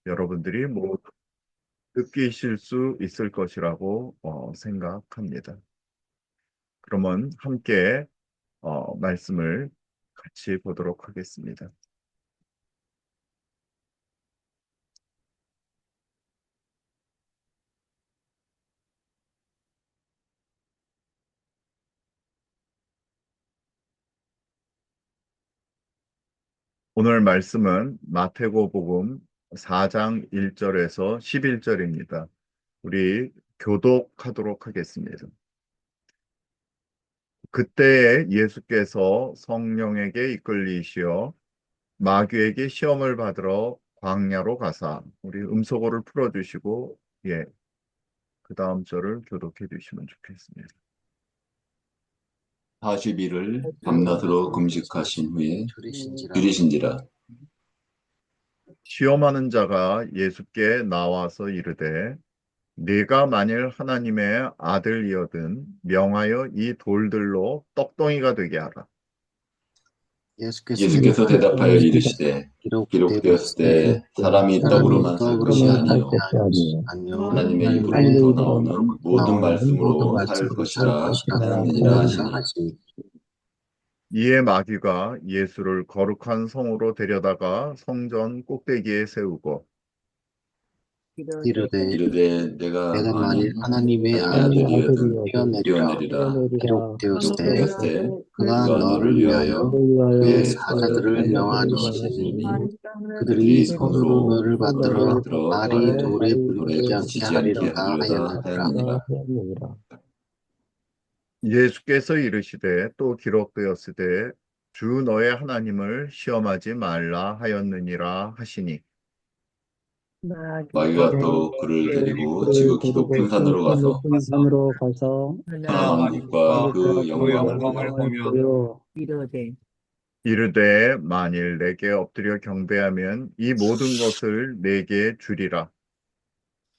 여러분들이 모두 느끼실 수 있을 것이라고 생각합니다. 그러면 함께 말씀을 같이 보도록 하겠습니다. 오늘 말씀은 마태복음 4장 1절에서 11절입니다. 우리 교독하도록 하겠습니다. 그때에 예수께서 성령에게 이끌리시어 마귀에게 시험을 받으러 광야로 가사, 우리 음소거를 풀어주시고, 그 다음 절을 교독해 주시면 좋겠습니다. 40일을 밤낮으로 금식하신 후에 줄이신지라. 시험하는 자가 예수께 나와서 이르되, 네가 만일 하나님의 아들이거든 명하여 이 돌들로 떡덩이가 되게 하라. 예수께서 대답하여 이르시되 기록되었을 때 사람이 떡으로만 살 것이 아니요 하나님의 입으로부터 나오는 모든 말씀으로 살 것이라 하느니라 하시니. 이에 마귀가 예수를 거룩한 성으로 데려다가 성전 꼭대기에 세우고 이르되 내가 만일 하나님의 아들이여든 뛰어내리라. 기록되었을 때 그가 너를 위하여 그의 사자들을 명하리시니 그들이 손으로 너를 받들어 발이 돌에 부딪히지 않게 하리로다 하였느니라. 예수께서 이르시되 또 기록되었으되 주 너의 하나님을 시험하지 말라 하였느니라 하시니 마귀가 또 그를 데리고 지극히 높은 산으로 가서 천하만국과 그 영광을 보여 이르되 만일 내게 엎드려 경배하면 이 모든 것을 내게 주리라.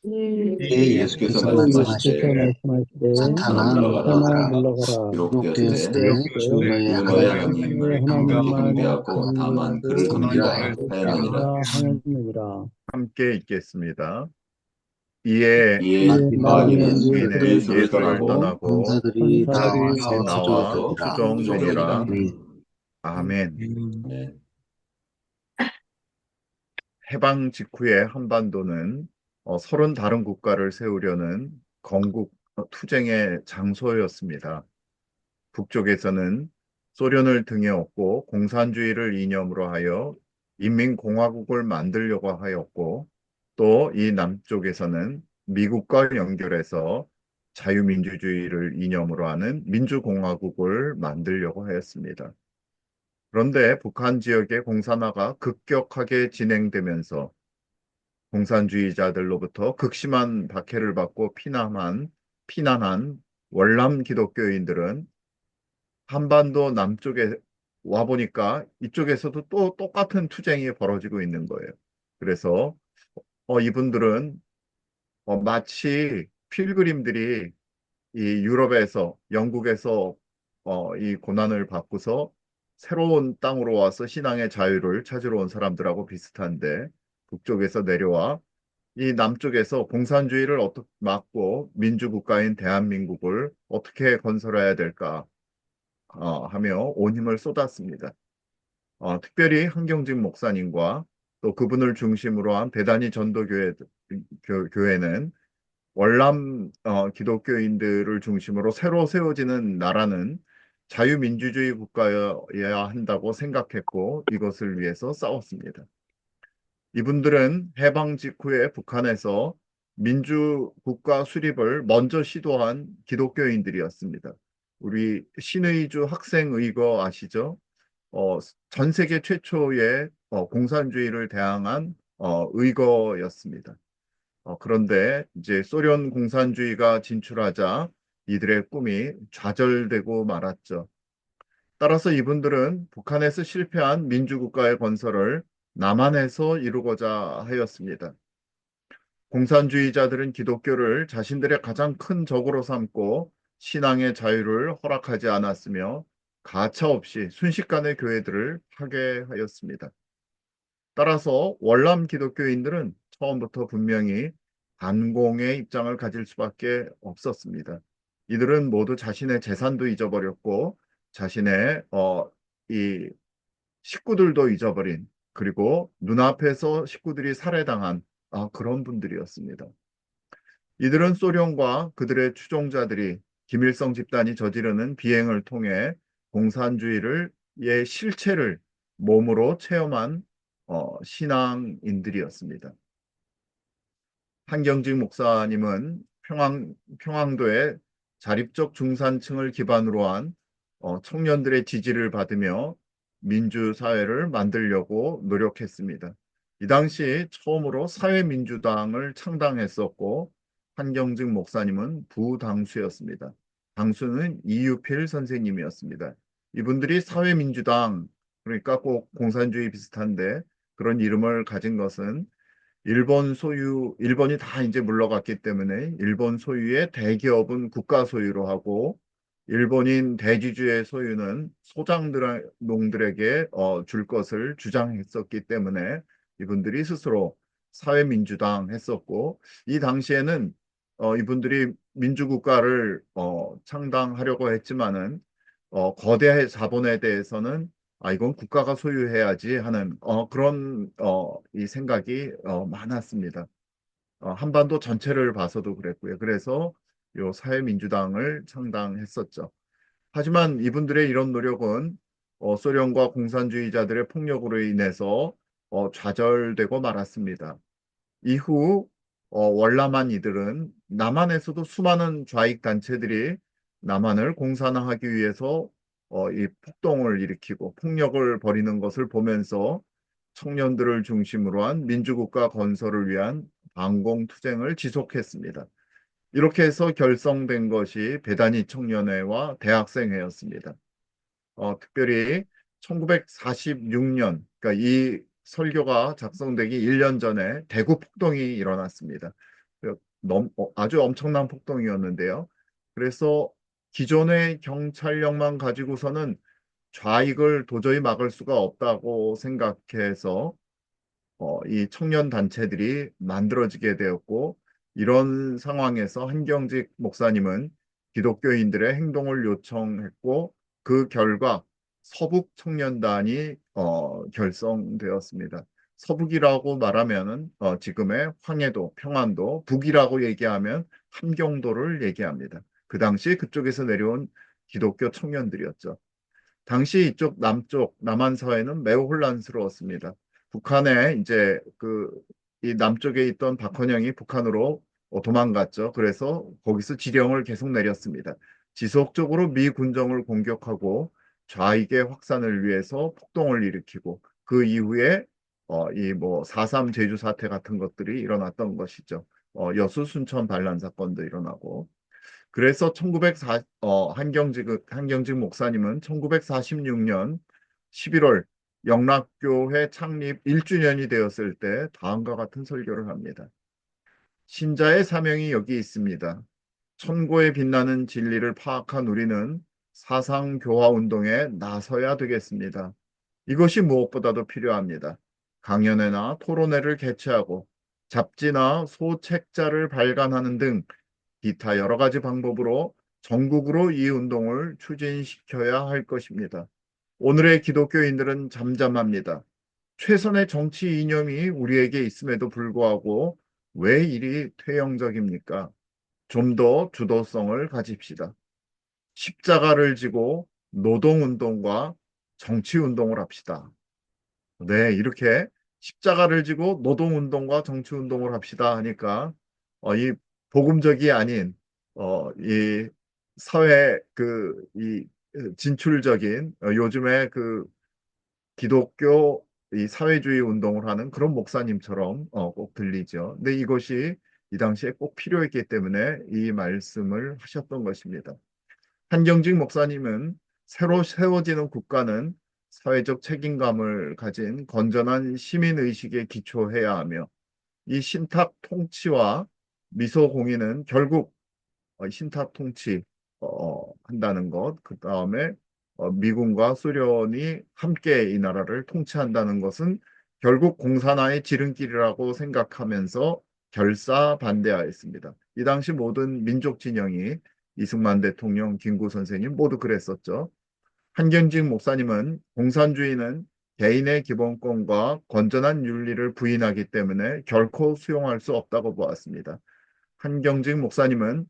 예수께서 말씀하시되 사탄아 물러가라. 기록되었을 때 주 너의 하나님을 강력히 경배하고 다만 그를 섬기라 하였느니라. 함께 읽겠습니다. 이에 마귀는 마귀는 예수를 예수를 떠나고 천사들이 천사들이 나와서 나와 수종되니라. 수종되니라. 아멘. 네. 해방 직후에 한반도는 서른 다른 국가를 세우려는 건국 투쟁의 장소였습니다. 북쪽에서는 소련을 등에 업고 공산주의를 이념으로 하여 인민공화국을 만들려고 하였고, 또 이 남쪽에서는 미국과 연결해서 자유민주주의를 이념으로 하는 민주공화국을 만들려고 하였습니다. 그런데 북한 지역의 공산화가 급격하게 진행되면서 공산주의자들로부터 극심한 박해를 받고 피난한 월남 기독교인들은 한반도 남쪽에 와 보니까 이쪽에서도 또 똑같은 투쟁이 벌어지고 있는 거예요. 그래서 이분들은 마치 필그림들이 이 유럽에서 영국에서 이 고난을 받고서 새로운 땅으로 와서 신앙의 자유를 찾으러 온 사람들하고 비슷한데 북쪽에서 내려와 이 남쪽에서 공산주의를 어떻게 막고 민주국가인 대한민국을 어떻게 건설해야 될까 하며 온 힘을 쏟았습니다. 특별히 한경직 목사님과 또 그분을 중심으로 한 배단위 전도교회는 월남 기독교인들을 중심으로 새로 세워지는 나라는 자유민주주의 국가여야 한다고 생각했고 이것을 위해서 싸웠습니다. 이분들은 해방 직후에 북한에서 민주국가 수립을 먼저 시도한 기독교인들이었습니다. 우리 신의주 학생의거 아시죠? 전 세계 최초의 공산주의를 대항한 의거였습니다. 그런데 이제 소련 공산주의가 진출하자 이들의 꿈이 좌절되고 말았죠. 따라서 이분들은 북한에서 실패한 민주국가의 건설을 남한에서 이루고자 하였습니다. 공산주의자들은 기독교를 자신들의 가장 큰 적으로 삼고 신앙의 자유를 허락하지 않았으며 가차없이 순식간에 교회들을 파괴하였습니다. 따라서 월남 기독교인들은 처음부터 분명히 반공의 입장을 가질 수밖에 없었습니다. 이들은 모두 자신의 재산도 잊어버렸고 자신의 이 식구들도 잊어버린, 그리고 눈앞에서 식구들이 살해당한 그런 분들이었습니다. 이들은 소련과 그들의 추종자들이 김일성 집단이 저지르는 비행을 통해 공산주의의 실체를 몸으로 체험한 신앙인들이었습니다. 한경직 목사님은 평안도의 자립적 중산층을 기반으로 한 청년들의 지지를 받으며 민주사회를 만들려고 노력했습니다. 이 당시 처음으로 사회민주당을 창당했었고 한경직 목사님은 부당수였습니다. 당수는 이유필 선생님이었습니다. 이분들이 사회민주당, 그러니까 꼭 공산주의 비슷한데 그런 이름을 가진 것은 일본이 다 이제 물러갔기 때문에 일본 소유의 대기업은 국가 소유로 하고 일본인 대지주의 소유는 농들에게 줄 것을 주장했었기 때문에 이분들이 스스로 사회민주당 했었고, 이 당시에는 이분들이 민주국가를 창당하려고 했지만은 거대 자본에 대해서는 이건 국가가 소유해야지 하는 그런 이 생각이 많았습니다. 한반도 전체를 봐서도 그랬고요. 그래서 요 사회민주당을 창당했었죠. 하지만 이분들의 이런 노력은 소련과 공산주의자들의 폭력으로 인해서 좌절되고 말았습니다. 이후 월남한 이들은 남한에서도 수많은 좌익 단체들이 남한을 공산화하기 위해서 이 폭동을 일으키고 폭력을 벌이는 것을 보면서 청년들을 중심으로 한 민주국가 건설을 위한 반공투쟁을 지속했습니다. 이렇게 해서 결성된 것이 배단위 청년회와 대학생회였습니다. 특별히 1946년, 그러니까 이 설교가 작성되기 1년 전에 대구 폭동이 일어났습니다. 아주 엄청난 폭동이었는데요. 그래서 기존의 경찰력만 가지고서는 좌익을 도저히 막을 수가 없다고 생각해서 이 청년 단체들이 만들어지게 되었고, 이런 상황에서 한경직 목사님은 기독교인들의 행동을 요청했고 그 결과 서북 청년단이 결성되었습니다. 서북이라고 말하면은 지금의 황해도, 평안도, 북이라고 얘기하면 함경도를 얘기합니다. 그 당시 그쪽에서 내려온 기독교 청년들이었죠. 당시 이쪽 남쪽 남한 사회는 매우 혼란스러웠습니다. 북한에 이제 이 남쪽에 있던 박헌영이 북한으로 도망갔죠. 그래서 거기서 지령을 계속 내렸습니다. 지속적으로 미 군정을 공격하고 좌익의 확산을 위해서 폭동을 일으키고 그 이후에 이 뭐 4.3 제주 사태 같은 것들이 일어났던 것이죠. 여수 순천 반란 사건도 일어나고, 그래서 한경직 목사님은 1946년 11월 영락교회 창립 1주년이 되었을 때 다음과 같은 설교를 합니다. 신자의 사명이 여기 있습니다. 천고에 빛나는 진리를 파악한 우리는 사상교화 운동에 나서야 되겠습니다. 이것이 무엇보다도 필요합니다. 강연회나 토론회를 개최하고 잡지나 소책자를 발간하는 등 기타 여러 가지 방법으로 전국으로 이 운동을 추진시켜야 할 것입니다. 오늘의 기독교인들은 잠잠합니다. 최선의 정치 이념이 우리에게 있음에도 불구하고 왜 이리 퇴영적입니까? 좀 더 주도성을 가집시다. 십자가를 지고 노동운동과 정치운동을 합시다. 네, 이렇게 십자가를 지고 노동운동과 정치운동을 합시다 하니까 이 복음적이 아닌 이 사회 이 진출적인 요즘에 기독교 이 사회주의 운동을 하는 그런 목사님처럼 꼭 들리죠. 근데 이것이 이 당시에 꼭 필요했기 때문에 이 말씀을 하셨던 것입니다. 한경직 목사님은 새로 세워지는 국가는 사회적 책임감을 가진 건전한 시민의식에 기초해야 하며 이 신탁 통치와 미소 공인은 결국 신탁 통치 한다는 것, 그 다음에 미군과 소련이 함께 이 나라를 통치한다는 것은 결국 공산화의 지름길이라고 생각하면서 결사 반대하였습니다. 이 당시 모든 민족 진영이 이승만 대통령, 김구 선생님 모두 그랬었죠. 한경직 목사님은 공산주의는 개인의 기본권과 건전한 윤리를 부인하기 때문에 결코 수용할 수 없다고 보았습니다. 한경직 목사님은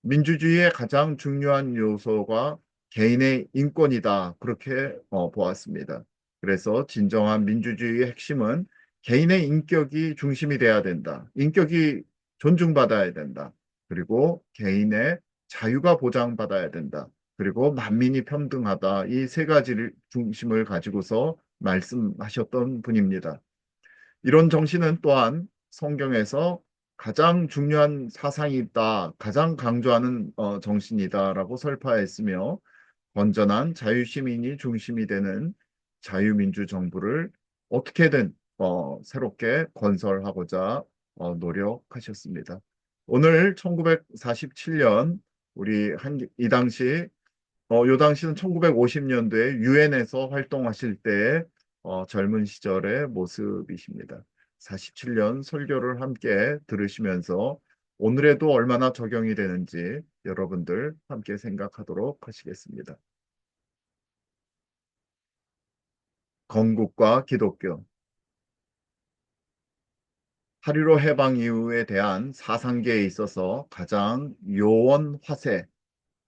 민주주의의 가장 중요한 요소가 개인의 인권이다. 그렇게 보았습니다. 그래서 진정한 민주주의의 핵심은 개인의 인격이 중심이 돼야 된다. 인격이 존중받아야 된다. 그리고 개인의 자유가 보장받아야 된다. 그리고 만민이 평등하다. 이 세 가지를 중심을 가지고서 말씀하셨던 분입니다. 이런 정신은 또한 성경에서 가장 중요한 사상이 있다, 가장 강조하는 정신이다라고 설파했으며 건전한 자유시민이 중심이 되는 자유민주 정부를 어떻게든 새롭게 건설하고자 노력하셨습니다. 오늘 1947년 우리 이 당시 요 당시는 1950년도에 유엔에서 활동하실 때의 젊은 시절의 모습이십니다. 47년 설교를 함께 들으시면서 오늘에도 얼마나 적용이 되는지 여러분들 함께 생각하도록 하시겠습니다. 건국과 기독교, 8.15 해방 이후에 대한 사상계에 있어서 가장 요원 화세,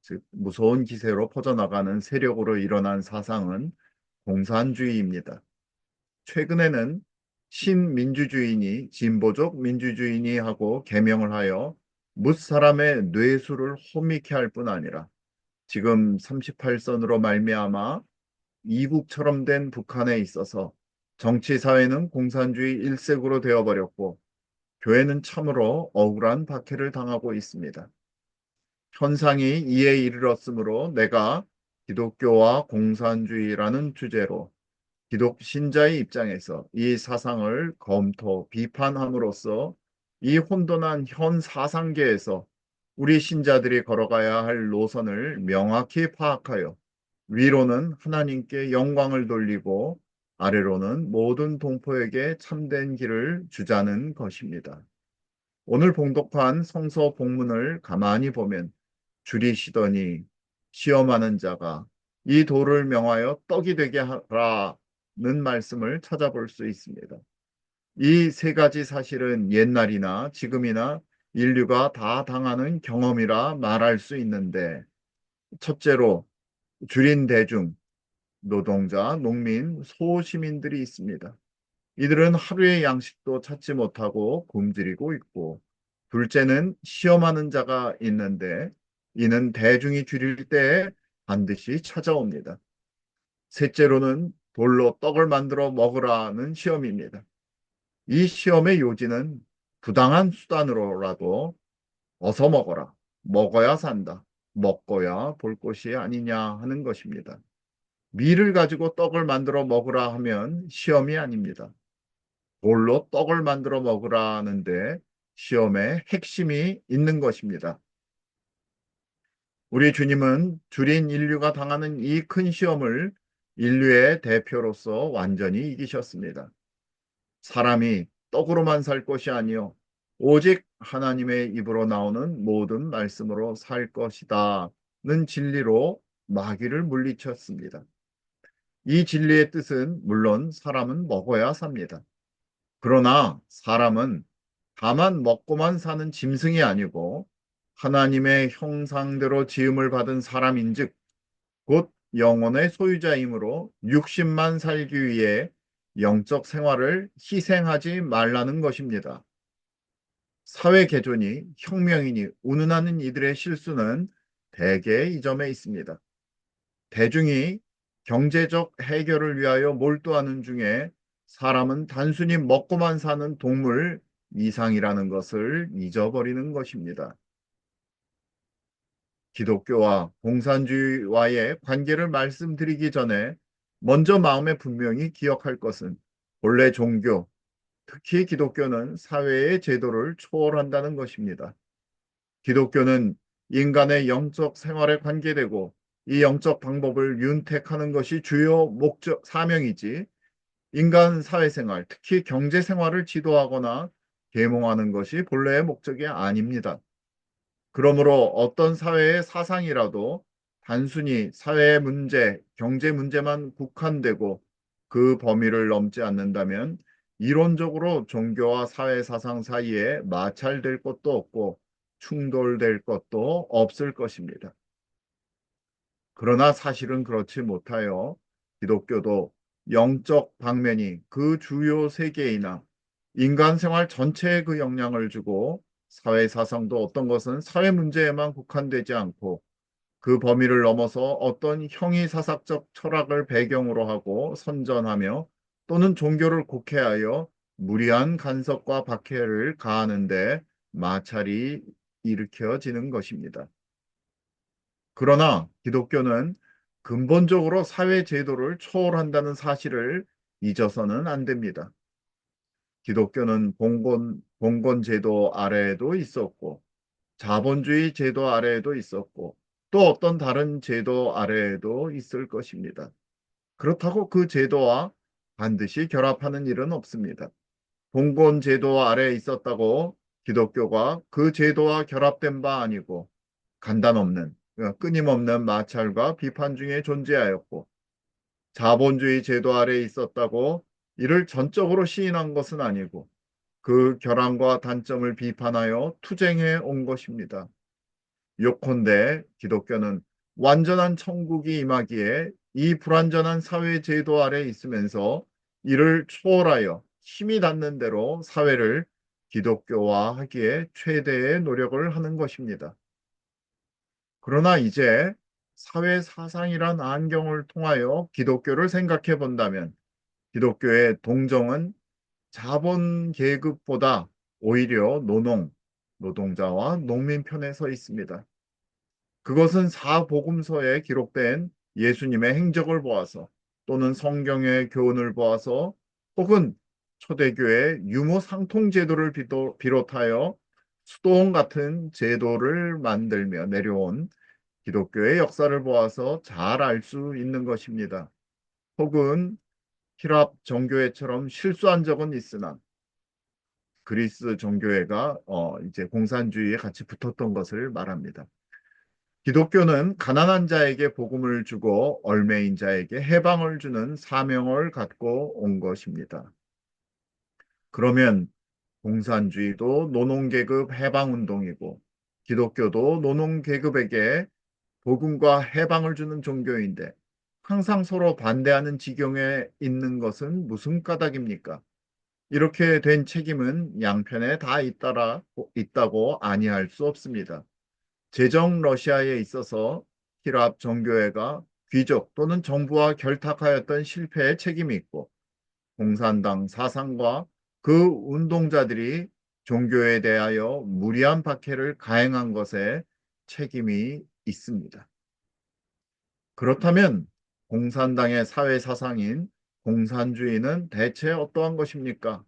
즉 무서운 기세로 퍼져나가는 세력으로 일어난 사상은 공산주의입니다. 최근에는 신민주주의니 진보적 민주주의니 하고 개명을 하여 뭇사람의 뇌수를 호미케 할 뿐 아니라 지금 38선으로 말미암아 이국처럼 된 북한에 있어서 정치 사회는 공산주의 일색으로 되어버렸고 교회는 참으로 억울한 박해를 당하고 있습니다. 현상이 이에 이르렀으므로 내가 기독교와 공산주의라는 주제로 기독 신자의 입장에서 이 사상을 검토, 비판함으로써 이 혼돈한 현 사상계에서 우리 신자들이 걸어가야 할 노선을 명확히 파악하여 위로는 하나님께 영광을 돌리고 아래로는 모든 동포에게 참된 길을 주자는 것입니다. 오늘 봉독한 성서 본문을 가만히 보면 줄이시더니 시험하는 자가 이 돌을 명하여 떡이 되게 하라는 말씀을 찾아볼 수 있습니다. 이 세 가지 사실은 옛날이나 지금이나 인류가 다 당하는 경험이라 말할 수 있는데 첫째로 줄인 대중, 노동자, 농민, 소시민들이 있습니다. 이들은 하루의 양식도 찾지 못하고 굶주리고 있고 둘째는 시험하는 자가 있는데 이는 대중이 줄일 때에 반드시 찾아옵니다. 셋째로는 돌로 떡을 만들어 먹으라는 시험입니다. 이 시험의 요지는 부당한 수단으로라도 어서 먹어라. 먹어야 산다. 먹고야 볼 것이 아니냐 하는 것입니다. 밀을 가지고 떡을 만들어 먹으라 하면 시험이 아닙니다. 돌로 떡을 만들어 먹으라는데 시험의 핵심이 있는 것입니다. 우리 주님은 줄인 인류가 당하는 이 큰 시험을 인류의 대표로서 완전히 이기셨습니다. 사람이 떡으로만 살 것이 아니요 오직 하나님의 입으로 나오는 모든 말씀으로 살 것이다는 진리로 마귀를 물리쳤습니다. 이 진리의 뜻은 물론 사람은 먹어야 삽니다. 그러나 사람은 다만 먹고만 사는 짐승이 아니고 하나님의 형상대로 지음을 받은 사람인즉 곧 영혼의 소유자이므로 육신만 살기 위해 영적 생활을 희생하지 말라는 것입니다. 사회 개존이 혁명이니 운운하는 이들의 실수는 대개 이 점에 있습니다. 대중이 경제적 해결을 위하여 몰두하는 중에 사람은 단순히 먹고만 사는 동물 이상이라는 것을 잊어버리는 것입니다. 기독교와 공산주의와의 관계를 말씀드리기 전에 먼저 마음에 분명히 기억할 것은 본래 종교, 특히 기독교는 사회의 제도를 초월한다는 것입니다. 기독교는 인간의 영적 생활에 관계되고 이 영적 방법을 윤택하는 것이 주요 목적 사명이지 인간 사회생활, 특히 경제생활을 지도하거나 계몽하는 것이 본래의 목적이 아닙니다. 그러므로 어떤 사회의 사상이라도 단순히 사회 문제, 경제 문제만 국한되고 그 범위를 넘지 않는다면 이론적으로 종교와 사회 사상 사이에 마찰될 것도 없고 충돌될 것도 없을 것입니다. 그러나 사실은 그렇지 못하여 기독교도 영적 방면이 그 주요 세계이나 인간 생활 전체에 그 영향을 주고 사회 사상도 어떤 것은 사회 문제에만 국한되지 않고 그 범위를 넘어서 어떤 형이사사적 철학을 배경으로 하고 선전하며 또는 종교를 곡해하여 무리한 간섭과 박해를 가하는데 마찰이 일으켜지는 것입니다. 그러나 기독교는 근본적으로 사회 제도를 초월한다는 사실을 잊어서는 안 됩니다. 기독교는 봉건 제도 아래에도 있었고, 자본주의 제도 아래에도 있었고, 또 어떤 다른 제도 아래에도 있을 것입니다. 그렇다고 그 제도와 반드시 결합하는 일은 없습니다. 봉건 제도 아래에 있었다고 기독교가 그 제도와 결합된 바 아니고, 간단 없는, 끊임없는 마찰과 비판 중에 존재하였고, 자본주의 제도 아래에 있었다고 이를 전적으로 시인한 것은 아니고, 그 결함과 단점을 비판하여 투쟁해 온 것입니다. 요컨대 기독교는 완전한 천국이 임하기에 이 불완전한 사회 제도 아래 있으면서 이를 초월하여 힘이 닿는 대로 사회를 기독교화하기에 최대의 노력을 하는 것입니다. 그러나 이제 사회 사상이란 안경을 통하여 기독교를 생각해 본다면 기독교의 동정은 자본 계급보다 오히려 노동자와 농민 편에 서 있습니다. 그것은 사복음서에 기록된 예수님의 행적을 보아서 또는 성경의 교훈을 보아서 혹은 초대교회 유무 상통 제도를 비롯하여 수도원 같은 제도를 만들며 내려온 기독교의 역사를 보아서 잘 알 수 있는 것입니다. 혹은 히랍 정교회처럼 실수한 적은 있으나 그리스 정교회가 이제 공산주의에 같이 붙었던 것을 말합니다. 기독교는 가난한 자에게 복음을 주고 얼매인 자에게 해방을 주는 사명을 갖고 온 것입니다. 그러면 공산주의도 노동계급 해방운동이고 기독교도 노동계급에게 복음과 해방을 주는 종교인데 항상 서로 반대하는 지경에 있는 것은 무슨 까닭입니까? 이렇게 된 책임은 양편에 다 있다고 아니할 수 없습니다. 제정 러시아에 있어서 히랍 정교회가 귀족 또는 정부와 결탁하였던 실패에 책임이 있고 공산당 사상과 그 운동자들이 종교에 대하여 무리한 박해를 가행한 것에 책임이 있습니다. 그렇다면 공산당의 사회 사상인 공산주의는 대체 어떠한 것입니까?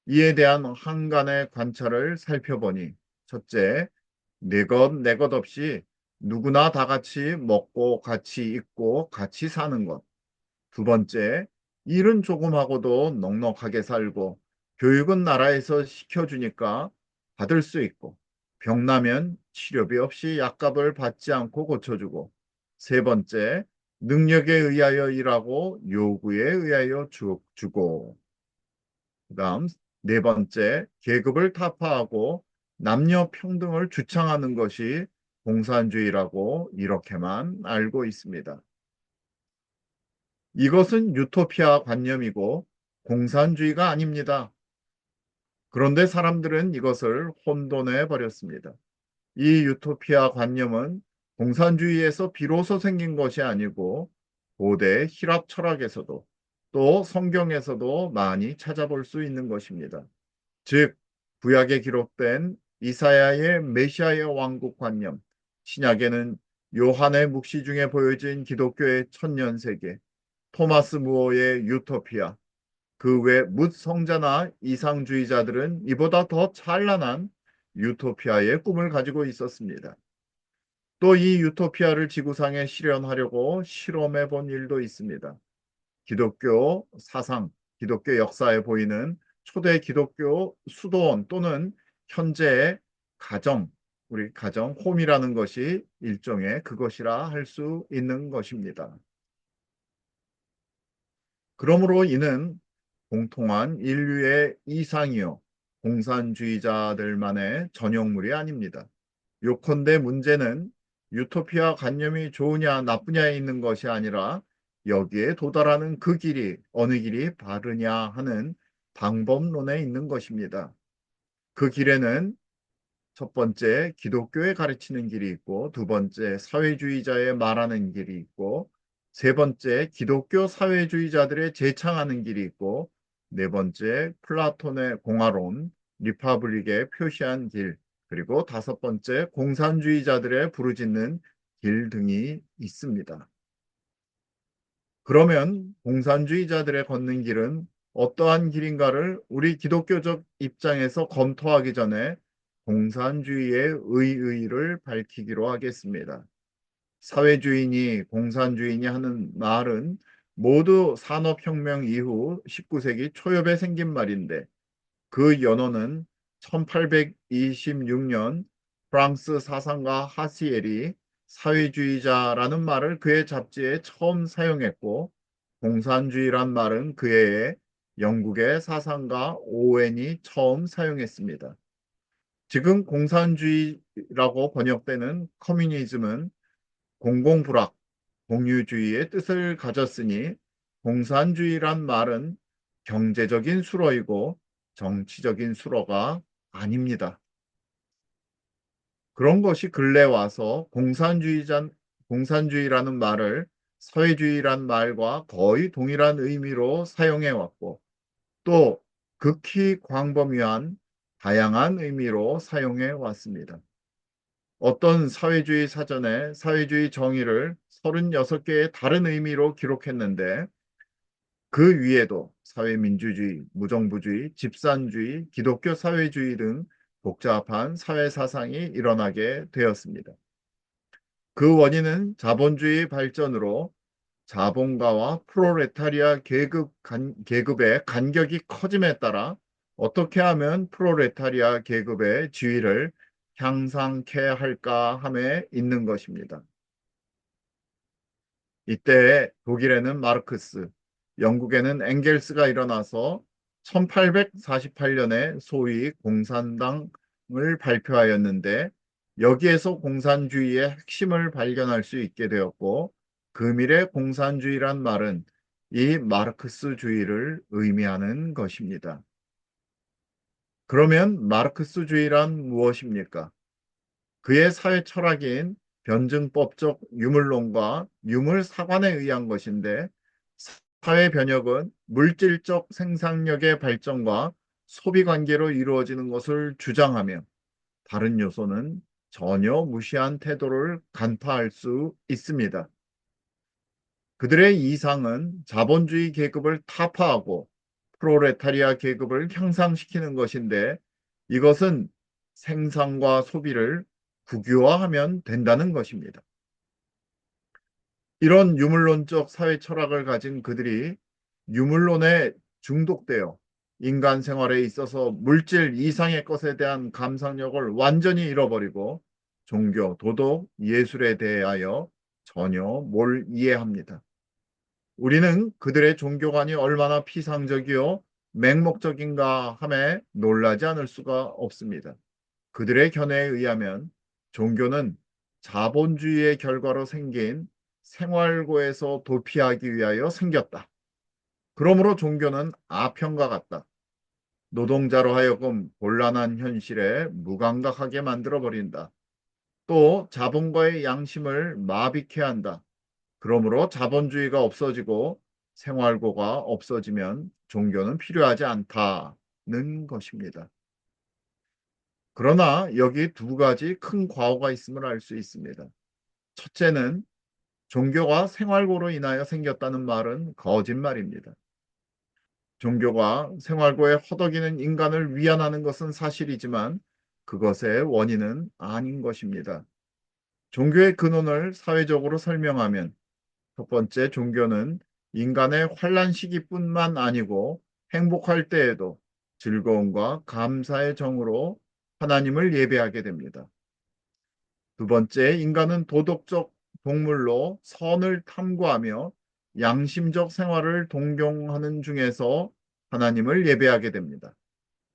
이에 대한 한간의 관찰을 살펴보니 첫째, 내 것 없이 누구나 다 같이 먹고 같이 입고 같이 사는 것. 두 번째, 일은 조금 하고도 넉넉하게 살고 교육은 나라에서 시켜주니까 받을 수 있고 병나면 치료비 없이 약값을 받지 않고 고쳐주고 세 번째, 능력에 의하여 일하고 요구에 의하여 주고 그다음 네 번째, 계급을 타파하고 남녀 평등을 주창하는 것이 공산주의라고 이렇게만 알고 있습니다. 이것은 유토피아 관념이고 공산주의가 아닙니다. 그런데 사람들은 이것을 혼돈해 버렸습니다. 이 유토피아 관념은 공산주의에서 비로소 생긴 것이 아니고 고대 히랍 철학에서도 또 성경에서도 많이 찾아볼 수 있는 것입니다. 즉 구약에 기록된 이사야의 메시아의 왕국 관념, 신약에는 요한의 묵시 중에 보여진 기독교의 천년세계, 토마스 무어의 유토피아, 그 외 묻성자나 이상주의자들은 이보다 더 찬란한 유토피아의 꿈을 가지고 있었습니다. 또 이 유토피아를 지구상에 실현하려고 실험해 본 일도 있습니다. 기독교 사상, 기독교 역사에 보이는 초대 기독교 수도원 또는 현재의 가정, 우리 가정, 홈이라는 것이 일종의 그것이라 할 수 있는 것입니다. 그러므로 이는 공통한 인류의 이상이요, 공산주의자들만의 전형물이 아닙니다. 요컨대 문제는 유토피아 관념이 좋으냐 나쁘냐에 있는 것이 아니라 여기에 도달하는 그 길이 어느 길이 바르냐 하는 방법론에 있는 것입니다. 그 길에는 첫 번째 기독교에 가르치는 길이 있고, 두 번째 사회주의자의 말하는 길이 있고, 세 번째 기독교 사회주의자들의 재창하는 길이 있고, 네 번째 플라톤의 공화론 리파블릭에 표시한 길, 그리고 다섯 번째 공산주의자들의 부르짖는 길 등이 있습니다. 그러면 공산주의자들의 걷는 길은 어떠한 길인가를 우리 기독교적 입장에서 검토하기 전에 공산주의의 의의를 밝히기로 하겠습니다. 사회주의니 공산주의니 하는 말은 모두 산업혁명 이후 19세기 초엽에 생긴 말인데, 그 연호는 1826년 프랑스 사상가 하시엘이 사회주의자라는 말을 그의 잡지에 처음 사용했고, 공산주의란 말은 그해에 영국의 사상가 오웬이 처음 사용했습니다. 지금 공산주의라고 번역되는 커뮤니즘은 공공불악, 공유주의의 뜻을 가졌으니, 공산주의란 말은 경제적인 수로이고 정치적인 수로가 아닙니다. 그런 것이 근래 와서 공산주의라는 말을 사회주의란 말과 거의 동일한 의미로 사용해 왔고, 또 극히 광범위한 다양한 의미로 사용해 왔습니다. 어떤 사회주의 사전에 사회주의 정의를 36개의 다른 의미로 기록했는데, 그 위에도 사회민주주의, 무정부주의, 집산주의, 기독교 사회주의 등 복잡한 사회 사상이 일어나게 되었습니다. 그 원인은 자본주의 발전으로 자본가와 프롤레타리아 계급의 간격이 커짐에 따라 어떻게 하면 프롤레타리아 계급의 지위를 향상케 할까 함에 있는 것입니다. 이때 독일에는 마르크스, 영국에는 엥겔스가 일어나서 1848년에 소위 공산당을 발표하였는데, 여기에서 공산주의의 핵심을 발견할 수 있게 되었고, 금일의 공산주의란 말은 이 마르크스주의를 의미하는 것입니다. 그러면 마르크스주의란 무엇입니까? 그의 사회 철학인 변증법적 유물론과 유물사관에 의한 것인데, 사회 변혁은 물질적 생산력의 발전과 소비 관계로 이루어지는 것을 주장하며, 다른 요소는 전혀 무시한 태도를 간파할 수 있습니다. 그들의 이상은 자본주의 계급을 타파하고 프롤레타리아 계급을 향상시키는 것인데, 이것은 생산과 소비를 국유화하면 된다는 것입니다. 이런 유물론적 사회 철학을 가진 그들이 유물론에 중독되어 인간 생활에 있어서 물질 이상의 것에 대한 감상력을 완전히 잃어버리고 종교, 도덕, 예술에 대하여 전혀 뭘 이해합니다. 우리는 그들의 종교관이 얼마나 피상적이요 맹목적인가 함에 놀라지 않을 수가 없습니다. 그들의 견해에 의하면 종교는 자본주의의 결과로 생긴 생활고에서 도피하기 위하여 생겼다. 그러므로 종교는 아편과 같다. 노동자로 하여금 곤란한 현실에 무감각하게 만들어버린다. 또 자본가의 양심을 마비케 한다. 그러므로 자본주의가 없어지고 생활고가 없어지면 종교는 필요하지 않다는 것입니다. 그러나 여기 두 가지 큰 과오가 있음을 알 수 있습니다. 첫째는 종교가 생활고로 인하여 생겼다는 말은 거짓말입니다. 종교가 생활고에 허덕이는 인간을 위안하는 것은 사실이지만 그것의 원인은 아닌 것입니다. 종교의 근원을 사회적으로 설명하면, 첫 번째, 종교는 인간의 환란 시기뿐만 아니고 행복할 때에도 즐거움과 감사의 정으로 하나님을 예배하게 됩니다. 두 번째, 인간은 도덕적 동물로 선을 탐구하며 양심적 생활을 동경하는 중에서 하나님을 예배하게 됩니다.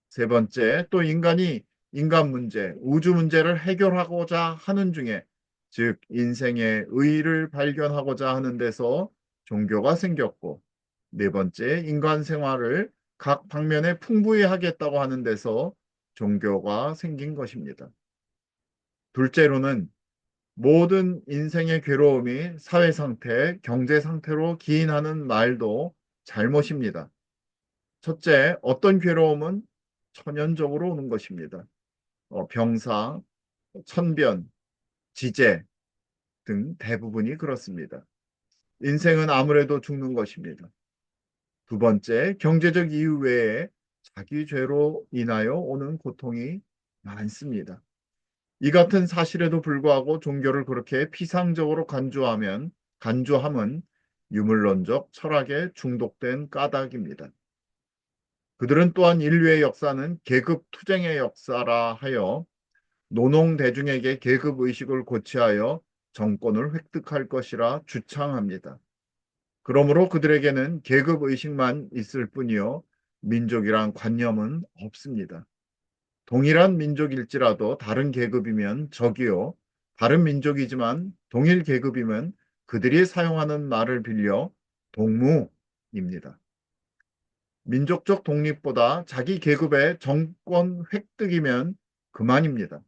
세 번째, 또 인간이 인간 문제, 우주 문제를 해결하고자 하는 중에, 즉 인생의 의의를 발견하고자 하는 데서 종교가 생겼고, 네 번째, 인간 생활을 각 방면에 풍부히 하겠다고 하는 데서 종교가 생긴 것입니다. 둘째로는 모든 인생의 괴로움이 사회 상태, 경제 상태로 기인하는 말도 잘못입니다. 첫째, 어떤 괴로움은 천연적으로 오는 것입니다. 병사, 천변, 지제 등 대부분이 그렇습니다. 인생은 아무래도 죽는 것입니다. 두 번째, 경제적 이유 외에 자기 죄로 인하여 오는 고통이 많습니다. 이 같은 사실에도 불구하고 종교를 그렇게 피상적으로 간주함은 유물론적 철학에 중독된 까닭입니다. 그들은 또한 인류의 역사는 계급 투쟁의 역사라 하여 노농 대중에게 계급 의식을 고취하여 정권을 획득할 것이라 주창합니다. 그러므로 그들에게는 계급 의식만 있을 뿐이요 민족이란 관념은 없습니다. 동일한 민족일지라도 다른 계급이면 적이요 다른 민족이지만 동일 계급이면 그들이 사용하는 말을 빌려 동무입니다. 민족적 독립보다 자기 계급의 정권 획득이면 그만입니다.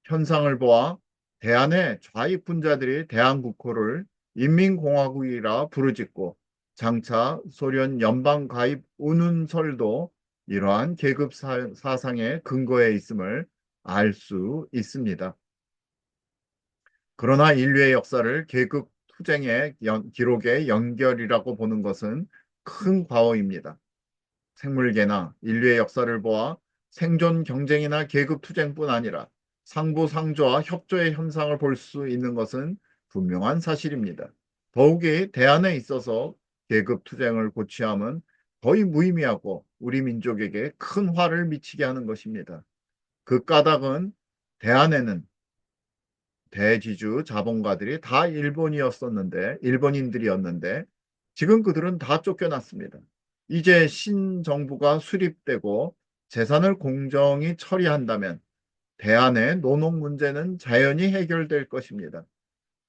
현상을 보아 대한의 좌익분자들이 대한국호를 인민공화국이라 부르짖고 장차 소련 연방 가입 운운설도 이러한 계급 사상의 근거에 있음을 알 수 있습니다. 그러나 인류의 역사를 계급 투쟁의 기록의 연결이라고 보는 것은 큰 과오입니다. 생물계나 인류의 역사를 보아 생존 경쟁이나 계급 투쟁뿐 아니라 상부상조와 협조의 현상을 볼 수 있는 것은 분명한 사실입니다. 더욱이 대안에 있어서 계급 투쟁을 고취함은 거의 무의미하고 우리 민족에게 큰 화를 미치게 하는 것입니다. 그 까닭은 대안에는 대지주 자본가들이 다 일본인들이었는데 지금 그들은 다 쫓겨났습니다. 이제 신정부가 수립되고 재산을 공정히 처리한다면 대안의 노동 문제는 자연히 해결될 것입니다.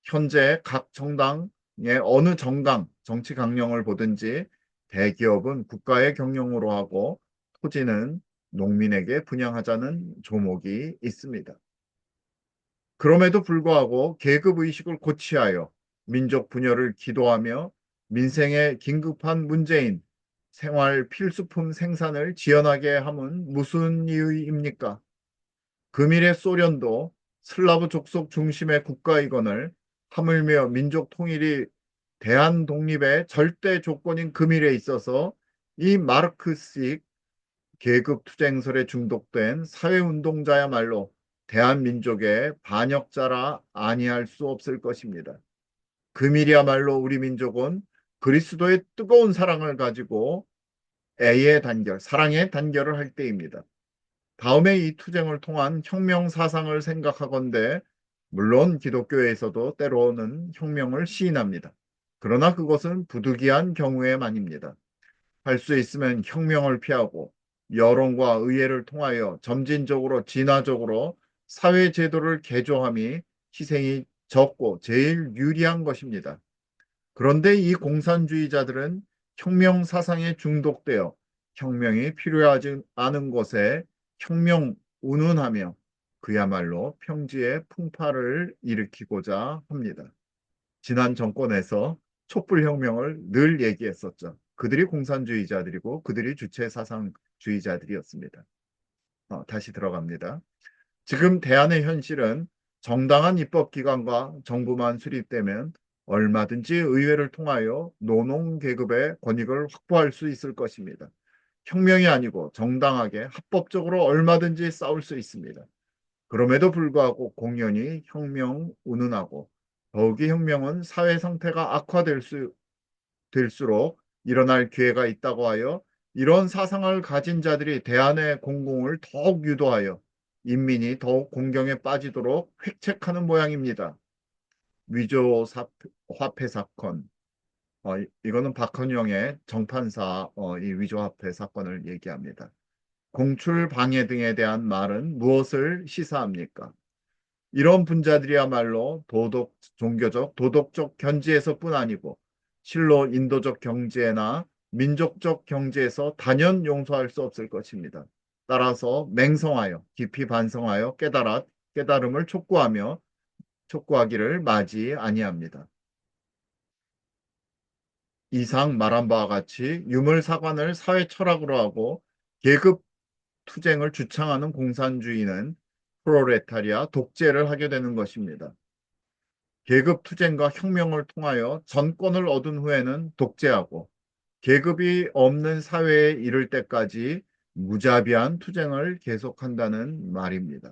현재 각 정당의 어느 정치 강령을 보든지 대기업은 국가의 경영으로 하고 토지는 농민에게 분양하자는 조목이 있습니다. 그럼에도 불구하고 계급의식을 고취하여 민족 분열을 기도하며 민생의 긴급한 문제인 생활 필수품 생산을 지연하게 함은 무슨 이유입니까? 금일의 소련도 슬라브 족속 중심의 국가이건을 하물며 민족 통일이 대한 독립의 절대 조건인 금일에 있어서 이 마르크스식 계급 투쟁설에 중독된 사회운동자야말로 대한민족의 반역자라 아니할 수 없을 것입니다. 금일이야말로 우리 민족은 그리스도의 뜨거운 사랑을 가지고 애의 단결, 사랑의 단결을 할 때입니다. 다음에 이 투쟁을 통한 혁명 사상을 생각하건대 물론 기독교에서도 때로는 혁명을 시인합니다. 그러나 그것은 부득이한 경우에만입니다. 할 수 있으면 혁명을 피하고 여론과 의회를 통하여 점진적으로 진화적으로 사회 제도를 개조함이 희생이 적고 제일 유리한 것입니다. 그런데 이 공산주의자들은 혁명 사상에 중독되어 혁명이 필요하지 않은 곳에 혁명 운운하며 그야말로 평지의 풍파를 일으키고자 합니다. 지난 정권에서 촛불혁명을 늘 얘기했었죠. 그들이 공산주의자들이고 그들이 주체 사상주의자들이었습니다. 다시 들어갑니다. 지금 대안의 현실은 정당한 입법기관과 정부만 수립되면 얼마든지 의회를 통하여 노농계급의 권익을 확보할 수 있을 것입니다. 혁명이 아니고 정당하게 합법적으로 얼마든지 싸울 수 있습니다. 그럼에도 불구하고 공연히 혁명 운운하고 더욱이 혁명은 사회 상태가 될수록 일어날 기회가 있다고 하여 이런 사상을 가진 자들이 대안의 공공을 더욱 유도하여 인민이 더욱 공경에 빠지도록 획책하는 모양입니다. 위조 화폐 사건. 이거는 박헌영의 정판사 이 위조 화폐 사건을 얘기합니다. 공출 방해 등에 대한 말은 무엇을 시사합니까? 이런 분자들이야말로 종교적, 도덕적 견지에서뿐 아니고 실로 인도적 경제나 민족적 경제에서 단연 용서할 수 없을 것입니다. 따라서 맹성하여 깊이 반성하여 깨달음을 촉구하기를 맞이 아니합니다. 이상 말한 바와 같이 유물사관을 사회 철학으로 하고 계급 투쟁을 주창하는 공산주의는 프로레타리아 독재를 하게 되는 것입니다. 계급 투쟁과 혁명을 통하여 전권을 얻은 후에는 독재하고 계급이 없는 사회에 이를 때까지 무자비한 투쟁을 계속한다는 말입니다.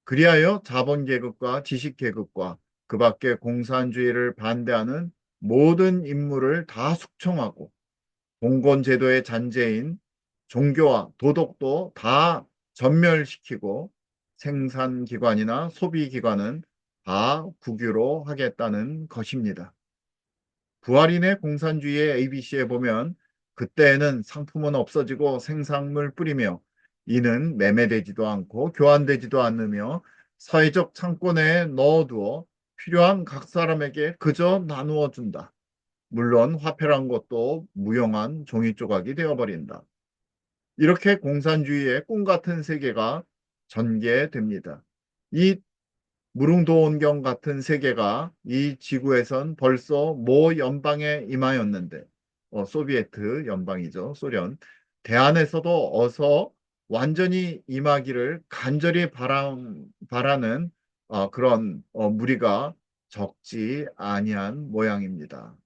그리하여 자본계급과 지식계급과 그 밖에 공산주의를 반대하는 모든 인물을 다 숙청하고 봉건제도의 잔재인 종교와 도덕도 다 전멸시키고 생산기관이나 소비기관은 다 국유로 하겠다는 것입니다. 부활인의 공산주의의 ABC에 보면 그때에는 상품은 없어지고 생산물 뿌리며 이는 매매되지도 않고 교환되지도 않으며 사회적 창고내에 넣어두어 필요한 각 사람에게 그저 나누어 준다. 물론 화폐란 것도 무용한 종이 조각이 되어버린다. 이렇게 공산주의의 꿈 같은 세계가 전개됩니다. 이 무릉도원경 같은 세계가 이 지구에선 벌써 모 연방에 임하였는데, 소비에트 연방이죠, 소련. 대안에서도 어서 완전히 임하기를 간절히 바라는 그런 무리가 적지 아니한 모양입니다.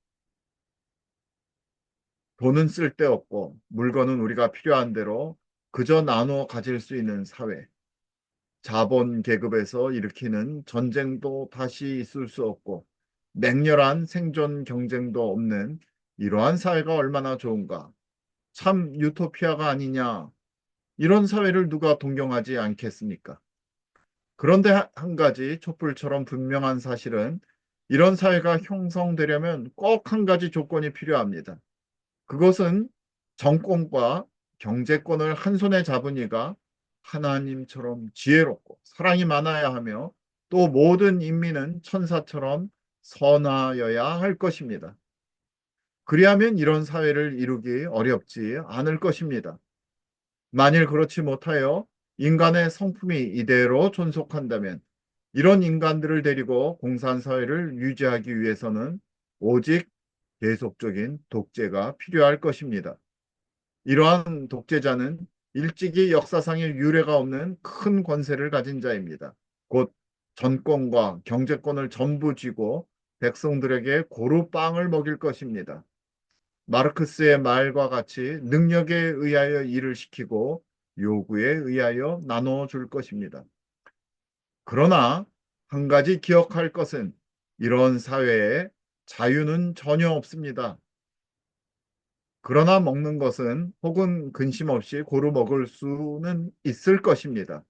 돈은 쓸데없고 물건은 우리가 필요한 대로 그저 나누어 가질 수 있는 사회. 자본 계급에서 일으키는 전쟁도 다시 있을 수 없고 맹렬한 생존 경쟁도 없는 이러한 사회가 얼마나 좋은가. 참 유토피아가 아니냐. 이런 사회를 누가 동경하지 않겠습니까? 그런데 한 가지 촛불처럼 분명한 사실은 이런 사회가 형성되려면 꼭 한 가지 조건이 필요합니다. 그것은 정권과 경제권을 한 손에 잡은 이가 하나님처럼 지혜롭고 사랑이 많아야 하며 또 모든 인민은 천사처럼 선하여야 할 것입니다. 그리하면 이런 사회를 이루기 어렵지 않을 것입니다. 만일 그렇지 못하여 인간의 성품이 이대로 존속한다면 이런 인간들을 데리고 공산사회를 유지하기 위해서는 오직 계속적인 독재가 필요할 것입니다. 이러한 독재자는 일찍이 역사상에 유례가 없는 큰 권세를 가진 자입니다. 곧 전권과 경제권을 전부 쥐고 백성들에게 고루 빵을 먹일 것입니다. 마르크스의 말과 같이 능력에 의하여 일을 시키고 요구에 의하여 나눠 줄 것입니다. 그러나 한 가지 기억할 것은 이런 사회에 자유는 전혀 없습니다. 그러나 먹는 것은 혹은 근심 없이 고루 먹을 수는 있을 것입니다.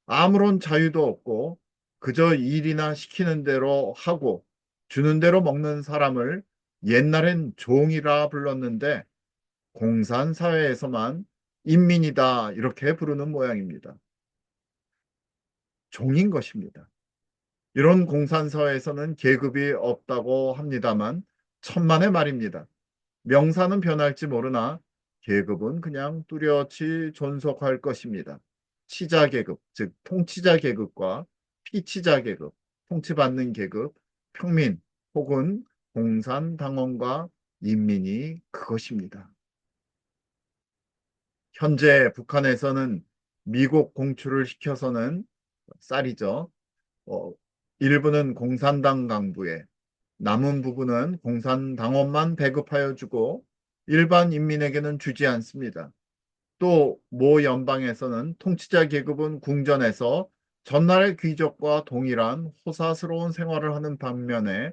아무런 자유도 없고 그저 일이나 시키는 대로 하고 주는 대로 먹는 사람을 옛날엔 종이라 불렀는데 공산사회에서만 인민이다 이렇게 부르는 모양입니다. 종인 것입니다. 이런 공산사회에서는 계급이 없다고 합니다만 천만의 말입니다. 명사는 변할지 모르나 계급은 그냥 뚜렷이 존속할 것입니다. 치자 계급, 즉 통치자 계급과 피치자 계급, 통치받는 계급, 평민 혹은 공산당원과 인민이 그것입니다. 현재 북한에서는 미국 공출을 시켜서는 쌀이죠. 어, 일부는 공산당 강부에 남은 부분은 공산당원만 배급하여 주고 일반 인민에게는 주지 않습니다. 또 모 연방에서는 통치자 계급은 궁전에서 전날의 귀족과 동일한 호사스러운 생활을 하는 반면에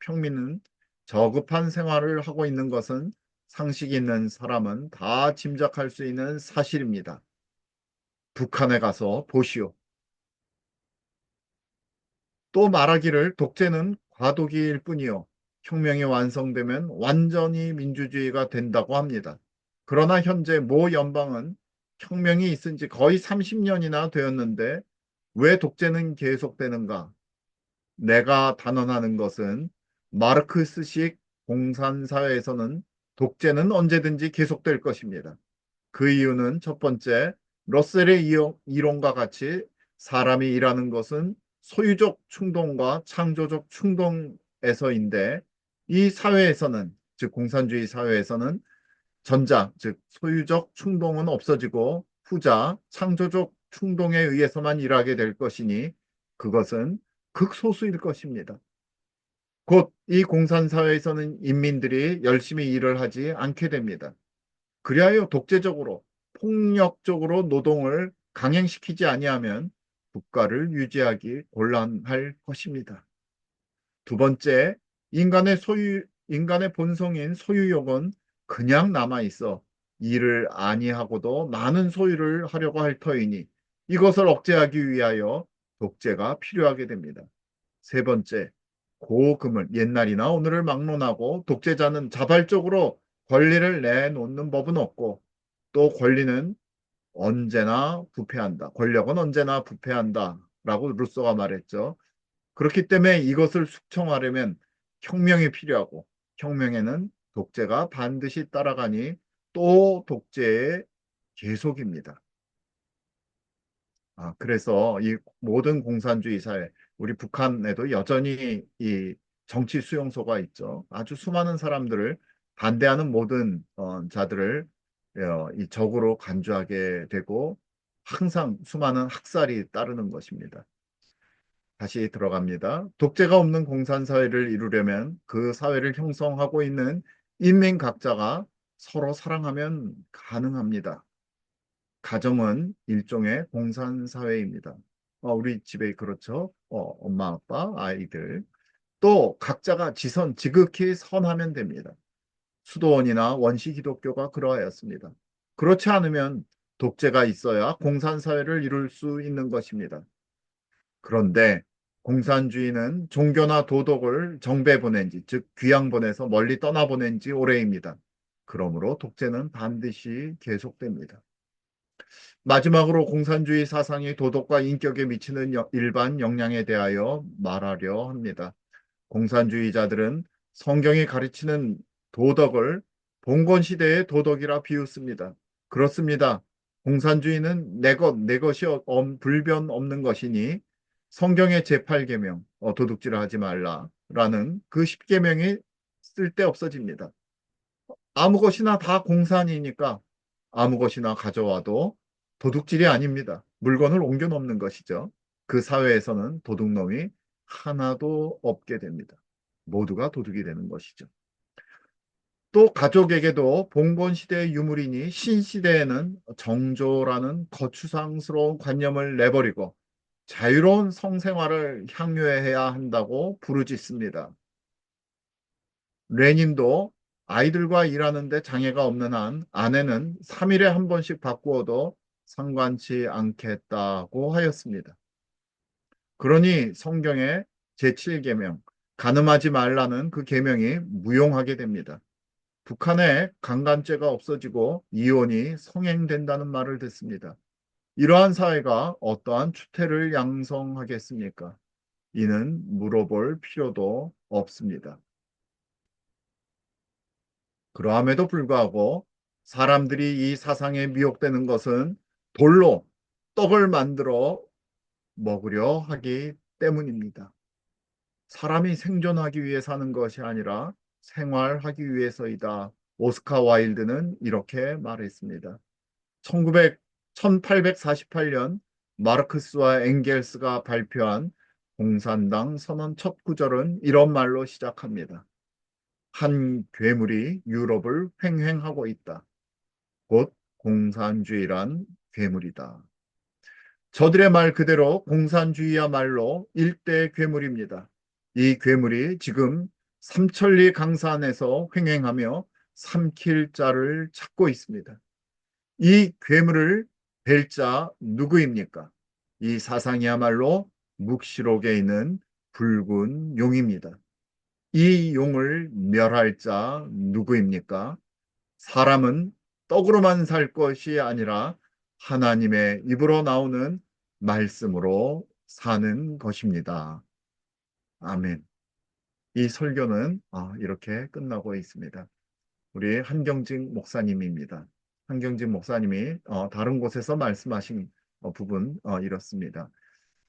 평민은 저급한 생활을 하고 있는 것은 상식 있는 사람은 다 짐작할 수 있는 사실입니다. 북한에 가서 보시오. 또 말하기를 독재는 과도기일 뿐이요. 혁명이 완성되면 완전히 민주주의가 된다고 합니다. 그러나 현재 모 연방은 혁명이 있은 지 거의 30년이나 되었는데 왜 독재는 계속되는가? 내가 단언하는 것은 마르크스식 공산사회에서는 독재는 언제든지 계속될 것입니다. 그 이유는 첫 번째, 러셀의 이론과 같이 사람이 일하는 것은 소유적 충동과 창조적 충동에서인데 이 사회에서는, 즉 공산주의 사회에서는 전자, 즉 소유적 충동은 없어지고 후자, 창조적 충동에 의해서만 일하게 될 것이니 그것은 극소수일 것입니다. 곧 이 공산사회에서는 인민들이 열심히 일을 하지 않게 됩니다. 그리하여 독재적으로 폭력적으로 노동을 강행시키지 아니하면 국가를 유지하기 곤란할 것입니다. 두 번째, 인간의 본성인 소유욕은 그냥 남아 있어 일을 아니하고도 많은 소유를 하려고 할 터이니 이것을 억제하기 위하여 독재가 필요하게 됩니다. 세 번째, 고금을 옛날이나 오늘을 막론하고 독재자는 자발적으로 권리를 내놓는 법은 없고 또 권리는 언제나 부패한다. 권력은 언제나 부패한다. 라고 루소가 말했죠. 그렇기 때문에 이것을 숙청하려면 혁명이 필요하고 혁명에는 독재가 반드시 따라가니 또 독재의 계속입니다. 그래서 이 모든 공산주의 사회, 우리 북한에도 여전히 이 정치 수용소가 있죠. 아주 수많은 사람들을 반대하는 모든 자들을 이 적으로 간주하게 되고 항상 수많은 학살이 따르는 것입니다. 다시 들어갑니다. 독재가 없는 공산사회를 이루려면 그 사회를 형성하고 있는 인민 각자가 서로 사랑하면 가능합니다. 가정은 일종의 공산사회입니다. 우리 집에 그렇죠. 엄마, 아빠, 아이들. 또 각자가 지극히 선하면 됩니다. 수도원이나 원시 기독교가 그러하였습니다. 그렇지 않으면 독재가 있어야 공산사회를 이룰 수 있는 것입니다. 그런데 공산주의는 종교나 도덕을 정배 보낸 지, 즉 귀양 보내서 멀리 떠나보낸 지 오래입니다. 그러므로 독재는 반드시 계속됩니다. 마지막으로 공산주의 사상이 도덕과 인격에 미치는 일반 영향에 대하여 말하려 합니다. 공산주의자들은 성경이 가르치는 도덕을 봉건 시대의 도덕이라 비웃습니다. 그렇습니다. 공산주의는 내 것이 불변 없는 것이니 성경의 제8계명 도둑질을 하지 말라라는 그 10계명이 쓸데 없어집니다. 아무 것이나 다 공산이니까 아무 것이나 가져와도 도둑질이 아닙니다. 물건을 옮겨 놓는 것이죠. 그 사회에서는 도둑놈이 하나도 없게 됩니다. 모두가 도둑이 되는 것이죠. 또 가족에게도 봉건 시대의 유물이니 신시대에는 정조라는 거추장스러운 관념을 내버리고 자유로운 성생활을 향유해야 한다고 부르짖습니다. 레닌도 아이들과 일하는데 장애가 없는 한 아내는 3일에 한 번씩 바꾸어도 상관치 않겠다고 하였습니다. 그러니 성경의 제7계명, 간음하지 말라는 그 계명이 무용하게 됩니다. 북한에 강간죄가 없어지고 이혼이 성행된다는 말을 듣습니다. 이러한 사회가 어떠한 추태를 양성하겠습니까? 이는 물어볼 필요도 없습니다. 그러함에도 불구하고 사람들이 이 사상에 미혹되는 것은 돌로 떡을 만들어 먹으려 하기 때문입니다. 사람이 생존하기 위해 사는 것이 아니라 생활하기 위해서이다. 오스카 와일드는 이렇게 말했습니다. 1848년 마르크스와 엥겔스가 발표한 공산당 선언 첫 구절은 이런 말로 시작합니다. 한 괴물이 유럽을 횡행하고 있다. 곧 공산주의란 괴물이다. 저들의 말 그대로 공산주의야말로 일대 괴물입니다. 이 괴물이 지금 삼천리 강산에서 횡행하며 삼킬 자를 찾고 있습니다. 이 괴물을 벨 자 누구입니까? 이 사상이야말로 묵시록에 있는 붉은 용입니다. 이 용을 멸할 자 누구입니까? 사람은 떡으로만 살 것이 아니라 하나님의 입으로 나오는 말씀으로 사는 것입니다. 아멘. 이 설교는 이렇게 끝나고 있습니다. 우리 한경직 목사님입니다. 한경직 목사님이 다른 곳에서 말씀하신 부분 이렇습니다.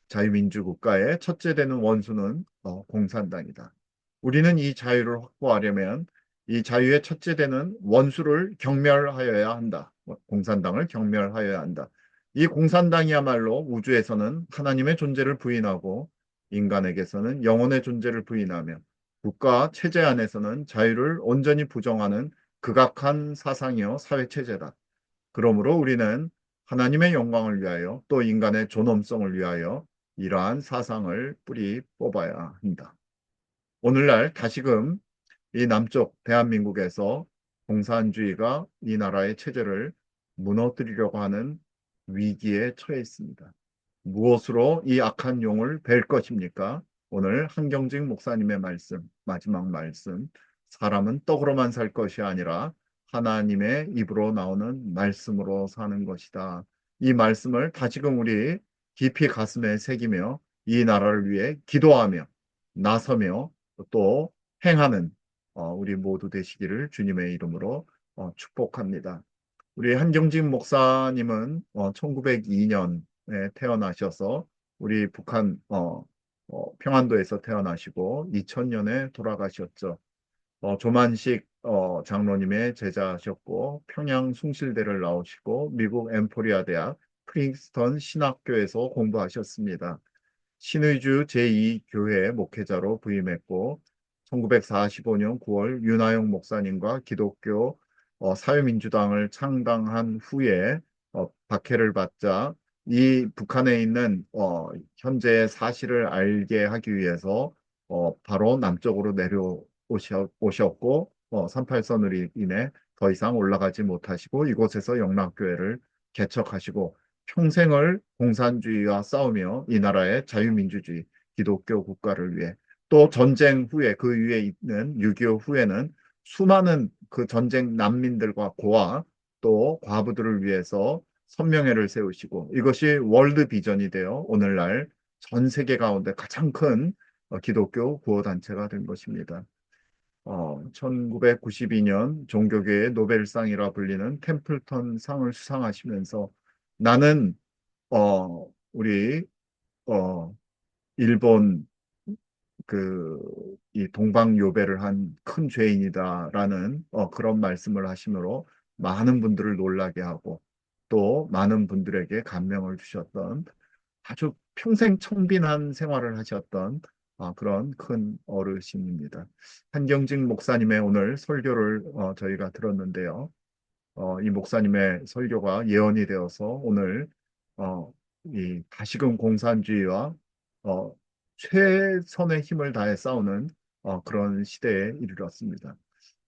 자유민주국가의 첫째 되는 원수는 공산당이다. 우리는 이 자유를 확보하려면 이 자유의 첫째 되는 원수를 경멸하여야 한다. 공산당을 경멸하여야 한다. 이 공산당이야말로 우주에서는 하나님의 존재를 부인하고 인간에게서는 영혼의 존재를 부인하며 국가 체제 안에서는 자유를 온전히 부정하는 극악한 사상이요 사회체제다. 그러므로 우리는 하나님의 영광을 위하여 또 인간의 존엄성을 위하여 이러한 사상을 뿌리 뽑아야 한다. 오늘날 다시금 이 남쪽 대한민국에서 공산주의가 이 나라의 체제를 무너뜨리려고 하는 위기에 처해 있습니다. 무엇으로 이 악한 용을 뵐 것입니까? 오늘 한경직 목사님의 말씀, 마지막 말씀, 사람은 떡으로만 살 것이 아니라 하나님의 입으로 나오는 말씀으로 사는 것이다. 이 말씀을 다시금 우리 깊이 가슴에 새기며 이 나라를 위해 기도하며 나서며 또 행하는 우리 모두 되시기를 주님의 이름으로 축복합니다. 우리 한경직 목사님은 1902년에 태어나셔서 우리 북한 평안도에서 태어나시고 2000년에 돌아가셨죠. 조만식 장로님의 제자셨고 평양 숭실대를 나오시고 미국 엠포리아 대학 프린스턴 신학교에서 공부하셨습니다. 신의주 제2교회 목회자로 부임했고 1945년 9월 윤하영 목사님과 기독교 사회민주당을 창당한 후에 박해를 받자 이 북한에 있는 현재의 사실을 알게 하기 위해서 바로 남쪽으로 내려오셨고 38선으로 인해 더 이상 올라가지 못하시고 이곳에서 영락교회를 개척하시고 평생을 공산주의와 싸우며 이 나라의 자유민주주의, 기독교 국가를 위해 또 전쟁 후에 그 위에 있는 6.25 후에는 수많은 그 전쟁 난민들과 고아 또 과부들을 위해서 선명회를 세우시고 이것이 월드 비전이 되어 오늘날 전 세계 가운데 가장 큰 기독교 구호단체가 된 것입니다. 1992년 종교계의 노벨상이라 불리는 템플턴 상을 수상하시면서 나는 우리 일본 이 동방요배를 한 큰 죄인이다라는 그런 말씀을 하심으로 많은 분들을 놀라게 하고 또 많은 분들에게 감명을 주셨던 아주 평생 청빈한 생활을 하셨던 그런 큰 어르신입니다. 한경직 목사님의 오늘 설교를 저희가 들었는데요. 이 목사님의 설교가 예언이 되어서 오늘 이 다시금 공산주의와 어, 최선의 힘을 다해 싸우는 그런 시대에 이르렀습니다.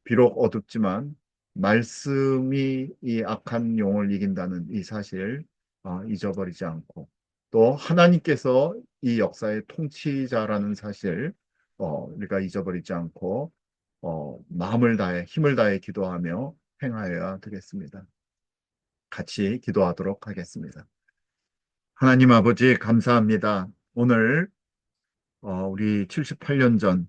비록 어둡지만 말씀이 이 악한 용을 이긴다는 이 사실 잊어버리지 않고 또 하나님께서 이 역사의 통치자라는 사실 우리가 잊어버리지 않고 마음을 다해 힘을 다해 기도하며 행하여야 되겠습니다. 같이 기도하도록 하겠습니다. 하나님 아버지 감사합니다. 오늘 우리 78년 전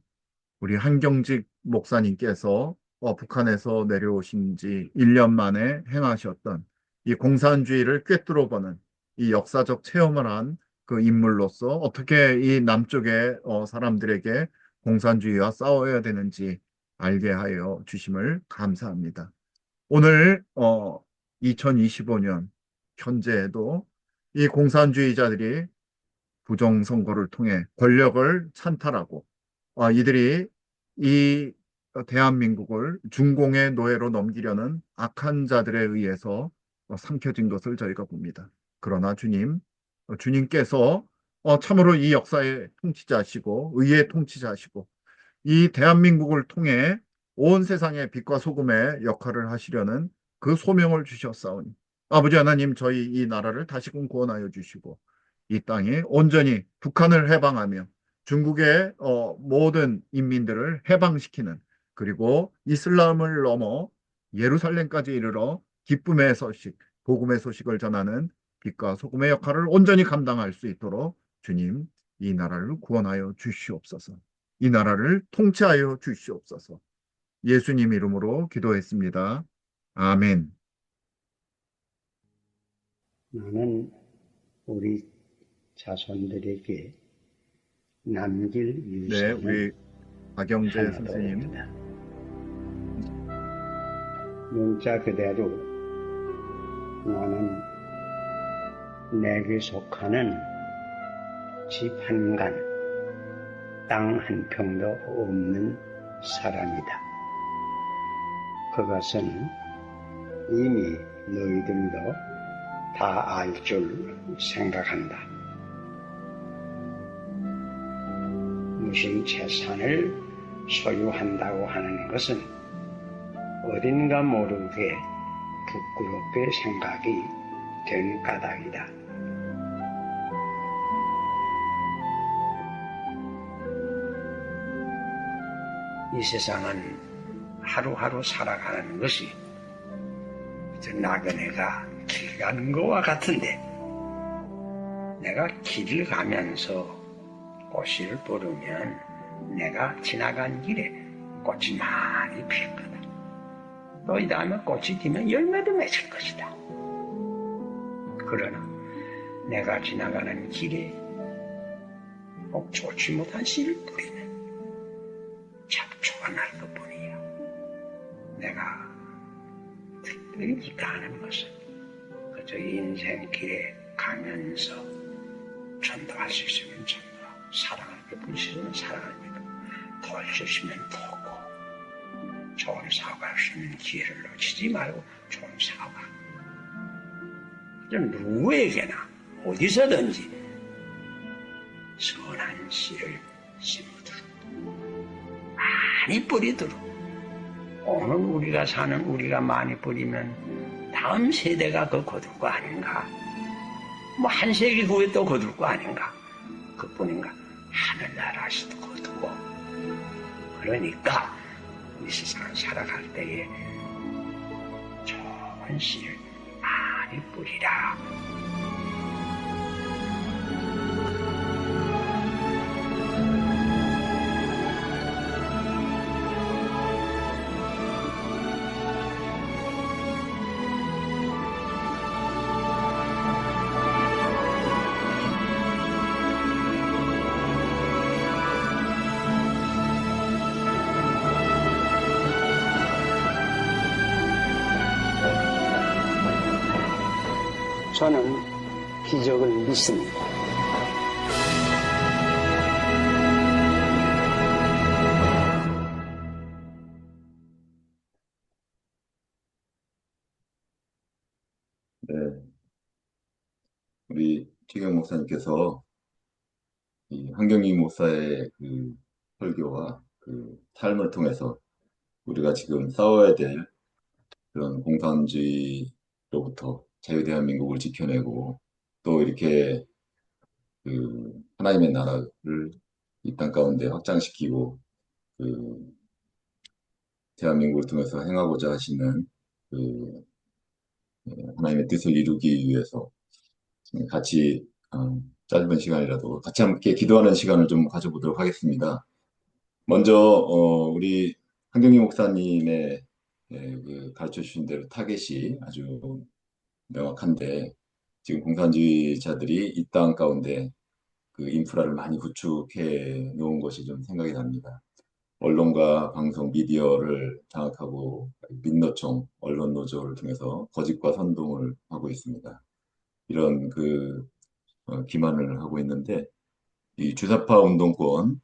우리 한경직 목사님께서 북한에서 내려오신 지 1년 만에 행하셨던 이 공산주의를 꿰뚫어보는 이 역사적 체험을 한 그 인물로서 어떻게 이 남쪽의 사람들에게 공산주의와 싸워야 되는지 알게 하여 주심을 감사합니다. 오늘 2025년 현재에도 이 공산주의자들이 부정선거를 통해 권력을 찬탈하고 이들이 이 대한민국을 중공의 노예로 넘기려는 악한 자들에 의해서 삼켜진 것을 저희가 봅니다. 그러나 주님, 주님께서 참으로 이 역사의 통치자시고 의의 통치자시고 이 대한민국을 통해 온 세상의 빛과 소금의 역할을 하시려는 그 소명을 주셨사오니 아버지 하나님 저희 이 나라를 다시금 구원하여 주시고 이 땅에 온전히 북한을 해방하며 중국의 모든 인민들을 해방시키는 그리고 이슬람을 넘어 예루살렘까지 이르러 기쁨의 소식, 복음의 소식을 전하는 빛과 소금의 역할을 온전히 감당할 수 있도록 주님 이 나라를 구원하여 주시옵소서. 이 나라를 통치하여 주시옵소서. 예수님 이름으로 기도했습니다. 아멘. 나는 우리 자손들에게 남길 네, 유산은 우리 박영재 하나도 선생님. 없다. 문자 그대로 나는 내게 속하는 집 한 간, 땅 한 평도 없는 사람이다. 그것은 이미 너희들도 다 알 줄 생각한다. 무슨 재산을 소유한다고 하는 것은 어딘가 모르게 부끄럽게 생각이 된 까닭이다. 이 세상은 하루하루 살아가는 것이 저 나그네가 길 가는 것과 같은데 내가 길을 가면서 꽃을 보르면 내가 지나간 길에 꽃이 많이 필 거다. 또 이 다음에 꽃이 피면 열매도 맺을 것이다. 그러나 내가 지나가는 길에 꼭 좋지 못한 씨를 뿌리는 잡초가 날 것뿐이야. 내가 특별히 기대하는 것은 그저 인생길에 가면서 전도할 수 있으면 전도하고 사랑을 베풀 수 있으면 사랑을 베풀고 도울 수 있으면 도우고 좋은 사업할 수 있는 기회를 놓치지 말고 좋은 사업하고 누구에게나 어디서든지 선한 씨를 심어두고 많이 뿌리도록 오늘 우리가 사는 우리가 많이 뿌리면 다음 세대가 그 거둘 거 아닌가? 뭐 한 세기 후에 또 거둘 거 아닌가? 그뿐인가? 하늘나라에서도 거두고 그러니까 이 세상을 살아갈 때에 좋은 씨를 많이 뿌리라. 저는 기적을 믿습니다. 네, 우리 최경 목사님께서 이 한경희 목사의 그 설교와 그 삶을 통해서 우리가 지금 싸워야 될 그런 공산주의로부터 자유대한민국을 지켜내고 또 이렇게 그 하나님의 나라를 이 땅 가운데 확장시키고 그 대한민국을 통해서 행하고자 하시는 그 하나님의 뜻을 이루기 위해서 같이 짧은 시간이라도 같이 함께 기도하는 시간을 좀 가져보도록 하겠습니다. 먼저 우리 한경희 목사님의 그 가르쳐 주신 대로 타겟이 아주 명확한데 지금 공산주의자들이 이 땅 가운데 그 인프라를 많이 구축해 놓은 것이 좀 생각이 납니다. 언론과 방송, 미디어를 장악하고 민노총, 언론 노조를 통해서 거짓과 선동을 하고 있습니다. 이런 그 기만을 하고 있는데 이 주사파 운동권,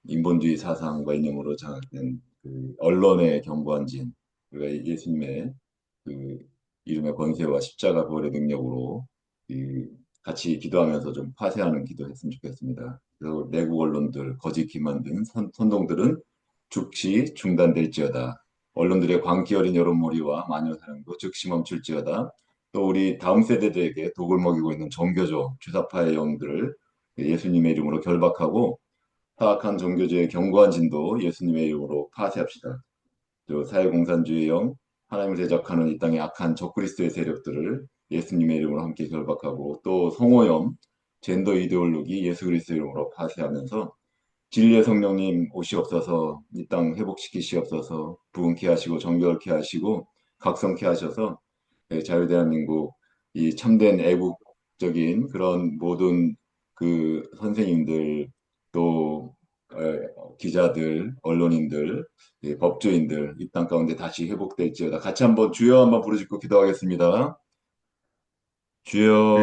인본주의 사상과 이념으로 장악된 그 언론의 경고한진, 그러니까 예수님의 그 이름의 권세와 십자가 부활의 능력으로 이 같이 기도하면서 좀 파쇄하는 기도했으면 좋겠습니다. 그래서 내국 언론들, 거짓 기만된 선동들은 즉시 중단될지어다. 언론들의 광기 어린 여론몰이와 마녀 사냥도 즉시 멈출지어다. 또 우리 다음 세대들에게 독을 먹이고 있는 종교조, 주사파의 영들을 예수님의 이름으로 결박하고 타악한 종교주의 견고한 진도 예수님의 이름으로 파쇄합시다. 또 사회공산주의 영, 하나님을 대적하는 이 땅의 악한 적그리스도의 세력들을 예수님의 이름으로 함께 결박하고 또 성오염, 젠더 이데올로기 예수 그리스도 이름으로 파쇄하면서 진리의 성령님 오시옵소서, 이 땅 회복시키시옵소서, 부흥케 하시고 정결케 하시고 각성케 하셔서 자유대한민국 이 참된 애국적인 그런 모든 그 선생님들 또 기자들, 언론인들, 법조인들 이 땅 가운데 다시 회복될지어다. 같이 한번 주여 한번 부르짖고 기도하겠습니다. 주여.